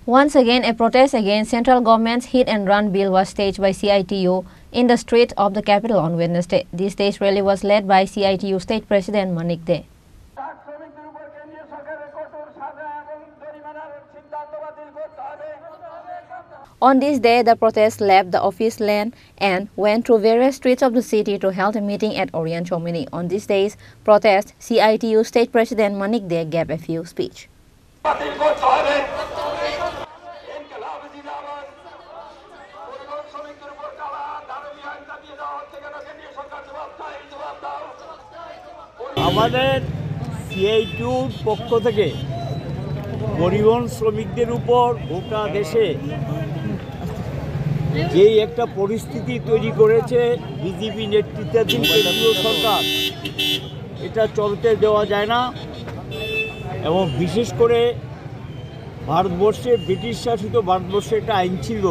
Once again, a protest against central government's hit-and-run bill was staged by CITU in the streets of the capital on Wednesday. This stage rally was led by CITU State President Manik De. On this day, the protest left the office land and went through various streets of the city to hold a meeting at Orient Chomini. On this day's protest, CITU State President Manik De gave a few speech. আমাদের সিআইটিউর পক্ষ থেকে পরিবহন শ্রমিকদের উপর গোটা দেশে যেই একটা পরিস্থিতি তৈরি করেছে বিজেপি নেতৃত্বাধীন কেন্দ্রীয় সরকার, এটা চলতে দেওয়া যায় না। এবং বিশেষ করে ভারতবর্ষে ব্রিটিশ শাসিত ভারতবর্ষে একটা আইন ছিল,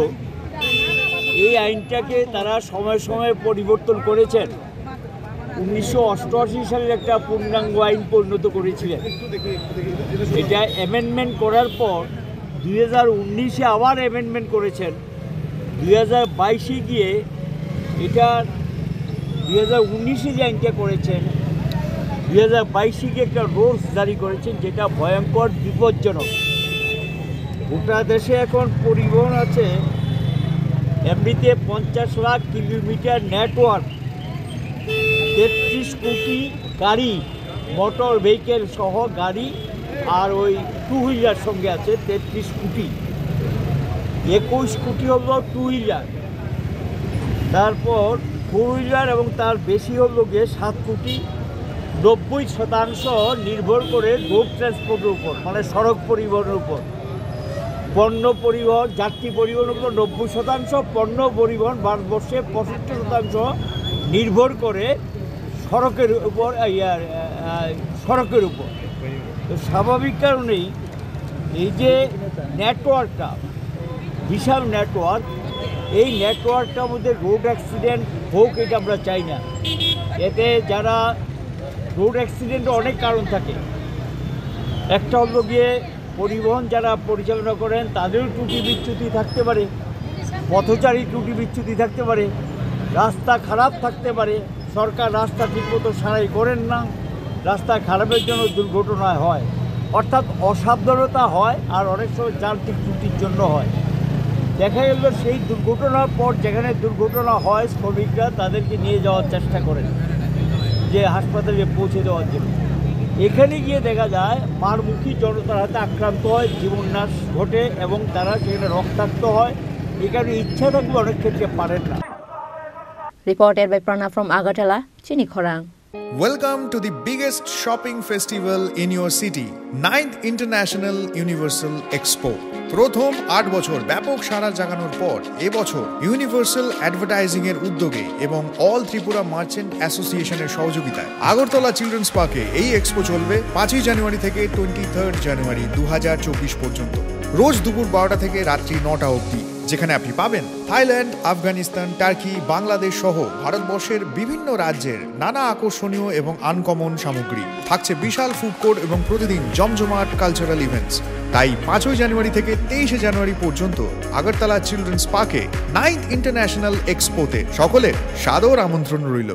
এই আইনটাকে তারা সময়ে সময়ে পরিবর্তন করেছেন। 1988 সালের একটা পূর্ণাঙ্গ আইন পরিণত করেছিলেন। এটা অ্যামেন্ডমেন্ট করার পর 2019-এ আবার অ্যামেন্ডমেন্ট করেছেন। 2022-এ গিয়ে এটা 2019-এ যে আইনটা করেছেন, 2022-এ গিয়ে একটা রুলস জারি করেছেন, যেটা ভয়ঙ্কর বিপজ্জনক। গোটা দেশে এখন পরিবহন আছে এমনিতে 50 লাখ কিলোমিটার নেটওয়ার্ক, 33 কোটি গাড়ি, মোটর ভেহিকেল সহ গাড়ি, আর ওই টু হুইলার সঙ্গে আছে 33 কোটি। 21 কোটি হলো টু হুইলার, তারপর ফোর হুইলার এবং তার বেশি হলো গিয়ে 7 কোটি। 90% নির্ভর করে রোড ট্রান্সপোর্টের উপর, মানে সড়ক পরিবহনের উপর। পণ্য পরিবহন, যাত্রী পরিবহনের উপর 90%, পণ্য পরিবহন ভারতবর্ষে 65% নির্ভর করে সড়কের উপর। তো স্বাভাবিক কারণেই এই যে নেটওয়ার্কটা, বিশাল নেটওয়ার্ক, এই নেটওয়ার্কটার মধ্যে রোড অ্যাক্সিডেন্ট হোক, এটা আমরা চাই না। এতে যারা রোড অ্যাক্সিডেন্টের অনেক কারণ থাকে। একটা হলো গিয়ে পরিবহন যারা পরিচালনা করেন তাদেরও ত্রুটি বিচ্যুতি থাকতে পারে, পথচারী ত্রুটি বিচ্যুতি থাকতে পারে, রাস্তা খারাপ থাকতে পারে, সরকার রাস্তা ঠিকমতো সারাই করেন না, রাস্তা খারাপের জন্য দুর্ঘটনা হয়, অর্থাৎ অসাবধানতা হয়, আর অনেক সময় যান্ত্রিক ত্রুটির জন্য হয়। দেখা গেল সেই দুর্ঘটনার পর যেখানে দুর্ঘটনা হয়, শ্রমিকরা তাদেরকে নিয়ে যাওয়ার চেষ্টা করেন যে হাসপাতালে পৌঁছে দেওয়ার জন্য। এখানে গিয়ে দেখা যায় মারমুখী জনতার হাতে আক্রান্ত হয়, জীবননাশ ঘটে এবং তারা সেখানে রক্তাক্ত হয়। এখানে ইচ্ছা থাকলে অনেক ক্ষেত্রে পারেন না। Reported by Prana from Agartala, Chini Khorang. Welcome to the biggest shopping festival in your city, 9th International Universal Expo. প্রথম 8 বছর ব্যাপক সাড়া জাগানোর পর এবছর ইউনিভার্সাল অ্যাডভার্টাইজিং এর উদ্যোগে এবং অল ত্রিপুরা মার্চেন্ট অ্যাসোসিয়েশনের সহযোগিতায় আগরতলা চিলড্রেন্স পার্কে এই এক্সপো চলবে 5 জানুয়ারি থেকে 23 জানুয়ারি 2024 পর্যন্ত, রোজ দুপুর 12টা থেকে রাত্রি 9টা অবধি, যেখানে আপনি পাবেন থাইল্যান্ড, আফগানিস্তান, টার্কি, বাংলাদেশ সহ ভারতবর্ষের বিভিন্ন রাজ্যের নানা আকর্ষণীয় এবং আনকমন সামগ্রী। থাকছে বিশাল ফুড কোর্ট এবং প্রতিদিন জমজমাট কালচারাল ইভেন্টস। তাই 5 জানুয়ারি থেকে 23 জানুয়ারি পর্যন্ত আগরতলা চিলড্রেন্স পার্কে 9th ইন্টারন্যাশনাল এক্সপোতে সকলের সাদর আমন্ত্রণ রইল।